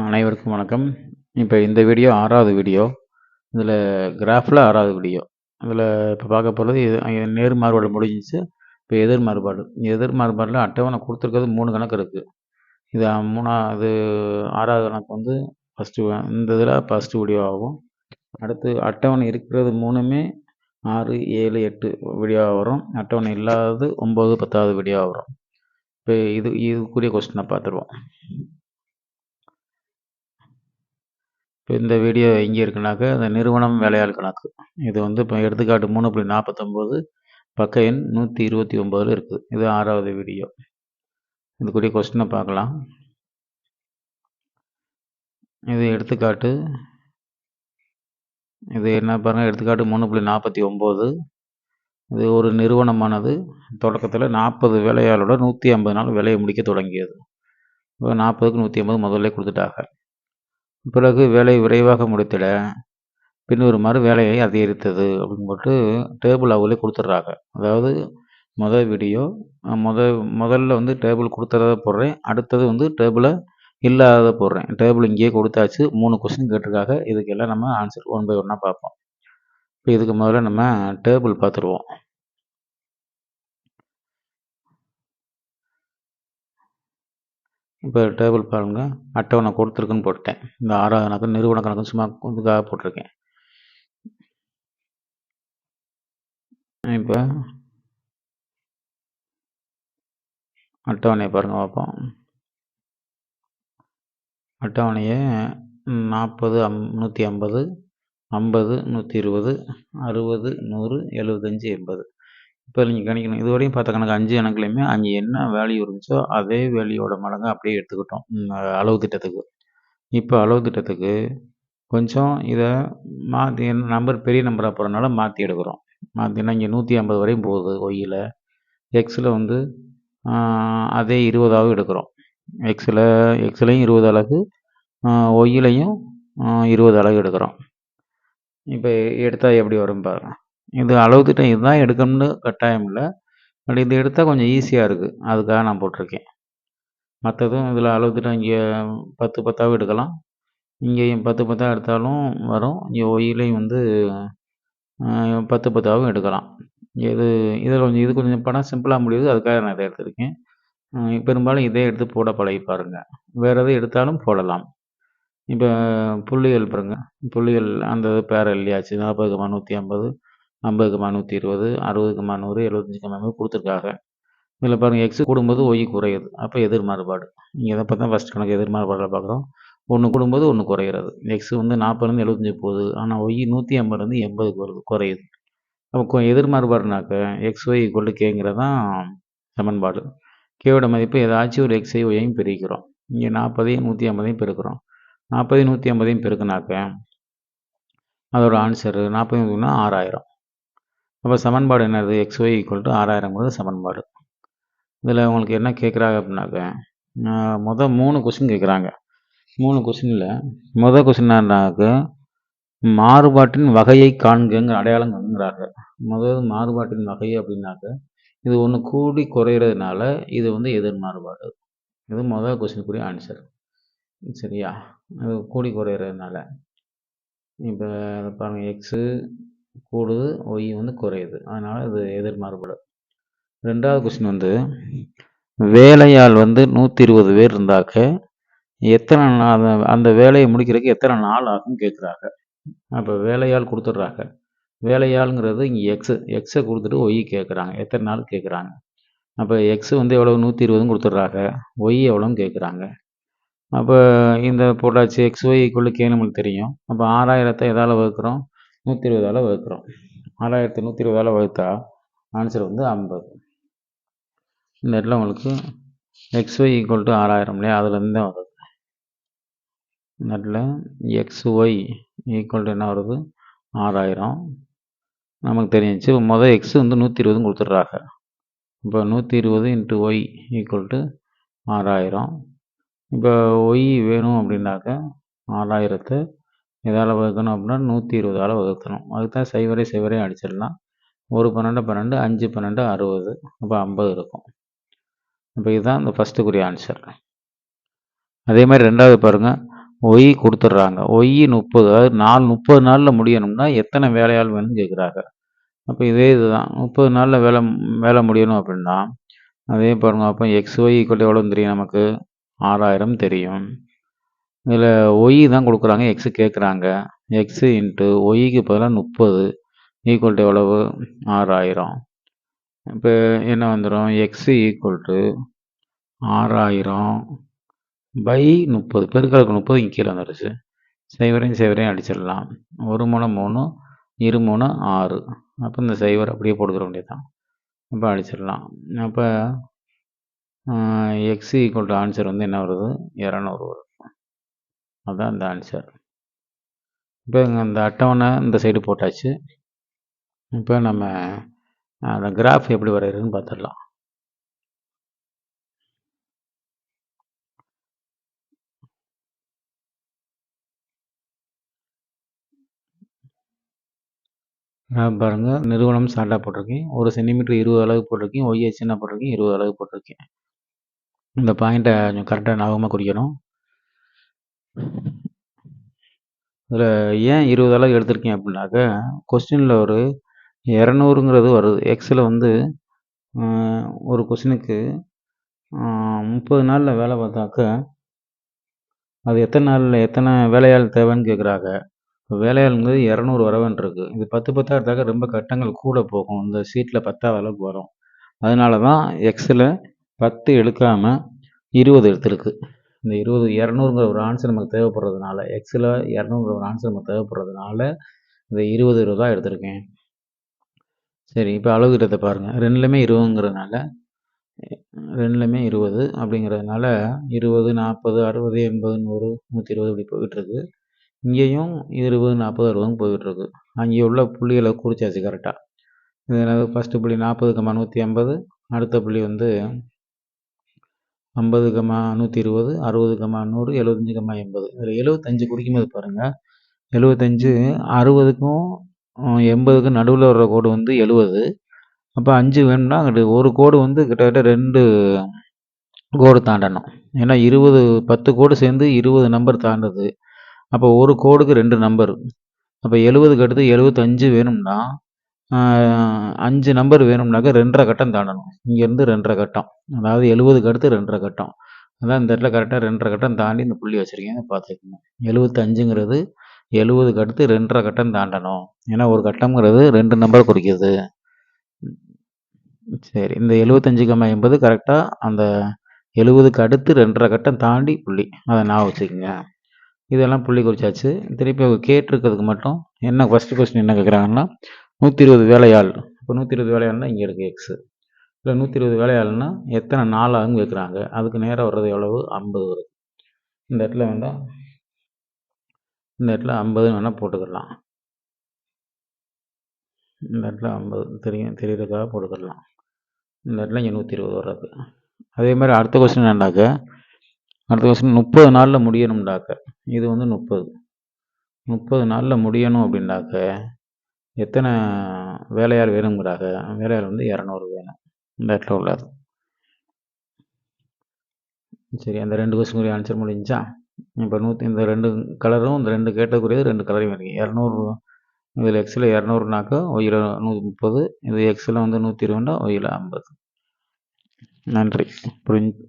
அனைவருக்கும் வணக்கம். இப்போ இந்த வீடியோ 6வது வீடியோ. இதில கிராஃப்ல 6வது வீடியோ. இதில இப்போ பார்க்க போறது நேர் மாறுபாடு முடிஞ்சிச்சு. இப்போ எதிர் மாறுபாடு. எதிர் மாறுபாடுல அட்டவணை குடுத்துருக்கிறது 3 கணக்கு இருக்கு. இது 6வது கணக்கு வந்து இந்த இதில ஃபர்ஸ்ட் வீடியோ ஆகும். அடுத்து அட்டவணை இருக்கிறது 3மே 6, 7, 8 வீடியோவா வரும். அட்டவணை இல்லாதது 9, 10வது வீடியோவா வரும். இப்போ இதுக்குரிய கொஸ்டின பார்த்துருவோம். இப்போ இந்த வீடியோ எங்கே இருக்குனாக்க, அந்த நிறுவனம் வேலையாள் கணக்கு. இது வந்து இப்போ எடுத்துக்காட்டு 3.49 பக்க எண் 129ல இருக்குது. இது 6வது வீடியோ. இதுக்குரிய கொஸ்டினை பார்க்கலாம். இது எடுத்துக்காட்டு. இது என்ன பாருங்க, எடுத்துக்காட்டு 3.49. இது ஒரு நிறுவனமானது தொடக்கத்தில் 40 வேலையாளோட 150 நாள் வேலையை முடிக்க தொடங்கியது. இப்போ 40க்கு 150 முதல்ல கொடுத்துட்டாங்க. பிறகு வேலை விரைவாக முடித்திட பின்வருமாறு வேலையை அதிகரித்தது அப்படின்னு போட்டு டேபிள் அவங்களே கொடுத்துட்றாங்க. அதாவது முதல் வீடியோ முதல்ல வந்து டேபிள் கொடுத்துறத போடுறேன். அடுத்தது வந்து டேபிளை இல்லாததை போடுறேன். டேபிள் இங்கேயே கொடுத்தாச்சு. 3 கொஸ்டின் கேட்டிருக்காங்க. இதுக்கெல்லாம் நம்ம ஆன்சர் ஒன் பை ஒன்னாக பார்ப்போம். இப்போ இதுக்கு முதல்ல நம்ம டேபிள் பார்த்துருவோம். இப்போ டேபிள் பாருங்க, அட்டவணை கொடுத்துருக்குன்னு போட்டேன். இந்த 6வது கணக்கு நிறுவன கணக்கு சும்மா இதுக்காக போட்டிருக்கேன். இப்போ அட்டவணையை பாருங்க பார்ப்போம். அட்டவணையை 40, 150, 50, 120, 60, 100, 75, 80. இப்போ நீங்கள் கணிக்கணும். இதுவரையும் பார்த்த கணக்கு 5 கணக்குலையுமே அங்கே என்ன வேல்யூ இருந்துச்சோ அதே வேல்யூவோட மடங்கு அப்படியே எடுத்துக்கிட்டோம் அளவு திட்டத்துக்கு. இப்போ அளவு திட்டத்துக்கு கொஞ்சம் இதை மாற்றி நம்பர் பெரிய நம்பராக போகிறனால மாற்றி எடுக்கிறோம். மாற்றினா இங்கே 150 வரையும் போகுது ஒய்யில். எக்ஸில் வந்து அதே 20ஆகவும் எடுக்கிறோம். எக்ஸ்லையும் 20 அலகு, ஒய்யிலையும் 20 அலகு எடுக்கிறோம். இப்போ எடுத்தால் எப்படி வரும் பாருங்க. இது அளவு திட்டம் இதுதான் எடுக்கணும்னு கட்டாயம் இல்லை. பட் இது எடுத்தால் கொஞ்சம் ஈஸியாக இருக்குது. அதுக்காக நான் போட்டிருக்கேன். மற்றதும் இதில் அளவு திட்டம் இங்கே 10, 10ஆகவும் எடுக்கலாம். இங்கேயும் 10, 10ஆக எடுத்தாலும் வரும். இங்கே ஒய்யிலையும் வந்து 10, 10ஆகவும் எடுக்கலாம். இது கொஞ்சம் படம் சிம்பிளாக முடியுது. அதுக்காக நான் இதை எடுத்திருக்கேன். பெரும்பாலும் இதே எடுத்து போட பழகி பாருங்கள். வேறு எதை எடுத்தாலும் போடலாம். இப்போ புள்ளிகள் பாருங்க. புள்ளிகள் அந்த பேர இல்லையாச்சு. 40,150, 50,120, 60,100, 75,100 கொடுத்துருக்காங்க. இதில் பாருங்கள், எக்ஸ் கூடும்போது ஒய் குறையுது. அப்போ எதிர் மாறுபாடு. இங்கே இதை பார்த்தா ஃபஸ்ட் கணக்கு எதிர் மாறுபாடில் பார்க்குறோம். 1 கூடும்போது 1 குறையிறது. எக்ஸ் வந்து 40லேருந்து 75 போகுது. ஆனால் ஒய் 150லேருந்து 80க்கு வருது, குறையுது. அப்போ எதிர் மாறுபாடுனாக்க எக்ஸ் ஒய் ஈக்குவல் கேங்கிறது தான் சமன்பாடு. கேவோட மதிப்பு ஏதாச்சும் ஒரு எக்ஸை ஒய்யும் பெருக்கிறோம். இங்கே 40ஐயும் 150ஐயும் பெருக்கிறோம். 40, 150ஐயும் பெருக்குனாக்க அதோட ஆன்சர் 40 6000. அப்போ சமன்பாடு என்னது? XY ஈக்குவல் டு 6000ங்கிறது சமன்பாடு. இதில் உங்களுக்கு என்ன கேட்குறாங்க அப்படின்னாக்க, மொதல் 3 கொஸ்டின் கேட்குறாங்க. 3 கொஸ்டினில் மொதல் கொஸ்டின் என்னன்னாக்க, மாறுபாட்டின் வகையை காண்கங்கிற அடையாளம் காண்கிறாங்க. முதல் மாறுபாட்டின் வகை அப்படின்னாக்க, இது ஒன்று கூடி குறையிறதுனால இது வந்து எதிர் மாறுபாடு. இது முதல் கொஸ்டினுக்குரிய ஆன்சர். சரியா? அது கூடி குறையிறதுனால. இப்போ பாருங்கள், எக்ஸு கூடுது, ஒய் வந்து குறையுது. அதனால் இது எதிர் மாறுபாடு. 2வது கொஸ்டின் வந்து, வேலையாள் வந்து 120 பேர் இருந்தாக்க எத்தனை நாள் அந்த வேலையை முடிக்கிறதுக்கு எத்தனை நாள் ஆகும் கேட்குறாங்க. அப்போ வேலையாள் கொடுத்துட்றாங்க. வேலையாளுங்கிறது இங்கே எக்ஸை கொடுத்துட்டு ஒய் கேட்குறாங்க. எத்தனை நாள் கேட்குறாங்க. அப்போ எக்ஸு வந்து எவ்வளோ 120 கொடுத்துட்றாங்க. ஒய் எவ்வளோன்னு கேட்குறாங்க. அப்போ இந்த போட்டாச்சு. XY ஈக்குவல் கே நம்மளுக்கு தெரியும். அப்போ 6000 எதால் வகுக்கிறோம்? 120ஆல் வகுக்கிறோம். 6000 120ஆல் வகுத்தா ஆன்சர் வந்து 50. இந்த இடத்துல உங்களுக்கு XY ஈக்குவல் டு 6000 இல்லையா? அதுலேருந்து தான் வருது. இந்த இடத்துல XY ஈக்குவல் டு என்ன வருது? 6000 நமக்கு தெரிஞ்சிச்சு. மொதல் எக்ஸ் வந்து 120 கொடுத்துட்றாங்க. இப்போ 120 × Y ஈக்குவல் டு 6000. இப்போ ஒய் வேணும் அப்படின்னாக்க 6000 எதால் வகுக்கணும் அப்படின்னா 120ஆல் வகுக்கணும். அதுக்கு தான் 0 அடிச்சிடலாம். 1 12 12, 5 12 60. அப்போ 50 இருக்கும். இப்போ இதுதான் இந்த ஃபஸ்ட்டுக்குரிய ஆன்சர். அதே மாதிரி 2வது பாருங்கள், ஒய் கொடுத்துட்றாங்க. ஒய் 30 அதாவது 30 நாளில் முடியணும்னா எத்தனை வேலையாள் வேணும்னு கேட்குறாங்க. அப்போ இதே இதுதான் 30 நாளில் வேலை முடியணும் அப்படின்னா அதே பாருங்க. அப்போ XY ஈக்குவல் எவ்வளோன்னு தெரியும் நமக்கு 6000 தெரியும். இதில் ஒய் தான் கொடுக்குறாங்க, எக்ஸு கேட்குறாங்க. எக்ஸு இன்ட்டு ஒய்க்கு பதிலாக 30 ஈக்குவல் எவ்வளவு 6000. இப்போ என்ன வந்துடும், எக்ஸு ஈக்குவல் டு 6000 பை 30 பெருக்கலுக்கு 30 இங்கே கீழே வந்துடுச்சு. சைவரையும் அடிச்சிடலாம். 1 3 3 2 3 6. அப்போ இந்த சைவர் அப்படியே போட்டுக்கிற வேண்டியதுதான். அப்போ அடிச்சிடலாம். அப்போ எக்ஸ் ஈக்குவல் டு ஆன்சர் வந்து என்ன வருது 200 வருது. அதுதான் இந்த ஆன்சர். இப்போ இந்த அட்டவணை இந்த சைடு போட்டாச்சு. இப்போ நம்ம அந்த கிராஃப் எப்படி வரைகிறதுன்னு பார்த்துடலாம். பாருங்கள், நிறுவனம் ஷார்ட்டாக போட்டிருக்கேன். 1 சென்டிமீட்டர் 20 அலகு போட்டிருக்கேன். ஒய்ஹெச் என்ன போட்டிருக்கேன் 20 அலகு போட்டிருக்கேன். இந்த பாயிண்ட்டை கொஞ்சம் கரெக்டாக ஞாபகமாக குறிக்கணும். இதில் ஏன் 20 அலகு எடுத்திருக்கேன் அப்படின்னாக்க, கொஸ்டினில் ஒரு 200ங்கிறது வருது. எக்ஸில் வந்து ஒரு கொஸ்டினுக்கு 30 நாளில் வேலை பார்த்தாக்க அது எத்தனை நாளில் எத்தனை வேலையாள் தேவைன்னு கேட்குறாங்க. இப்போ வேலையாளுங்கிறது 200 வர வேண்டியிருக்கு. இது 10 10 எடுத்தாக்க ரொம்ப கட்டங்கள் கூட போகும். இந்த ஷீட்டில் 10வது அளவுக்கு வரும். அதனால தான் எக்ஸில் 10 எடுக்காமல் 20 எடுத்திருக்கு. இந்த 200ங்கிற ஒரு ஆன்சர் நமக்கு தேவைப்படுறதுனால, எக்ஸில் 200ங்கிற ஒரு ஆன்சர் நமக்கு தேவைப்படுறதுனால இந்த 20 எடுத்திருக்கேன். சரி, இப்போ அளவு கிட்டத்தை பாருங்கள். ரெண்டுலேயுமே 20ங்கிறதுனால 20 அப்படிங்கிறதுனால 20 40 60 80 100 120 இப்படி போயிட்டுருக்கு. இங்கேயும் 20 40 60 போயிட்டுருக்கு. அங்கே உள்ள புள்ளிகளை குறிச்சாச்சு கரெக்டாக. இது ஃபஸ்ட்டு புள்ளி 40,150, அடுத்த புள்ளி வந்து 50,120, 60,100, 75,80. இதில் 75 குறிக்கும்போது பாருங்கள், 75 60க்கும் 80க்கும் நடுவில் வர்ற கோடு வந்து 70. அப்போ 5 வேணும்னா அங்கிட்டு ஒரு கோடு வந்து கிட்டத்தட்ட 2 கோடு தாண்டணும். ஏன்னா 10 கோடு சேர்ந்து 20 நம்பர் தாண்டுது. அப்போ ஒரு கோடுக்கு 2 நம்பர். அப்போ 70க்கு அடுத்து 75 வேணும்னா 5 நம்பர் வேணும்னாக்க 2.5 கட்டம் தாண்டணும். இங்கேருந்து 2.5 கட்டம், அதாவது 70க்கு அடுத்து 2.5 கட்டம். அதான் இந்த இடத்துல கரெக்டாக 2.5 கட்டம் தாண்டி இந்த புள்ளி வச்சுருக்கேன், பார்த்துக்கோங்க. 75ங்கிறது 70க்கு அடுத்து 2.5 கட்டம் தாண்டணும். ஏன்னா ஒரு கட்டம்ங்கிறது 2 நம்பர் குறிக்குது. சரி, இந்த 75,80 கரெக்டாக அந்த 70க்கு அடுத்து 2.5 கட்டம் தாண்டி புள்ளி, அதை ஞாபகம் வச்சுக்கோங்க. இதெல்லாம் புள்ளி குறிச்சாச்சு. திருப்பி அவங்க கேட்டிருக்கிறதுக்கு மட்டும் என்ன ஃபஸ்ட்டு கொஸ்டின் என்ன கேட்குறாங்கன்னா 120 வேலையாள். இப்போ 120 வேலையாள்னா இங்கே இருக்குது எக்ஸு. இல்லை 120 வேலையாள்னா எத்தனை நாள் ஆகுன்னு கேட்குறாங்க. அதுக்கு நேராக வர்றது எவ்வளவு 50 வருது. இந்த இடத்துல வேண்டாம், இந்த இடத்துல 50 வேணால் போட்டுக்கிடலாம். இந்த இடத்துல 50 தெரியறதுக்காக போட்டுக்கிடலாம். இந்த இடத்துல இங்கே 120 வர்றது. அதே மாதிரி அடுத்த கொஸ்டின் என்னன்னாக்க, அடுத்த கொஸ்டின் 30 நாளில் முடியணும்னாக்க, இது வந்து 30 நாளில் முடியணும் அப்படின்னாக்க எத்தனை வேலையாள் வேணுங்கிறாங்க. வேலையாள் வந்து 200 வேணும். இந்த இடத்துல உள்ளது. சரி, அந்த 2 கொஸ்டினுக்குரிய ஆன்சர் முடிஞ்சா. இப்போ இந்த 2 கலரும் இந்த 2 கேட்டக்குரியது 2 கலரையும் வேணும். 200 இதில் எக்ஸில் 200னாக்கா ஒய்யில் 130, இது எக்ஸில் வந்து 120னா ஒய்யில் 50. நன்றி. புரிஞ்சு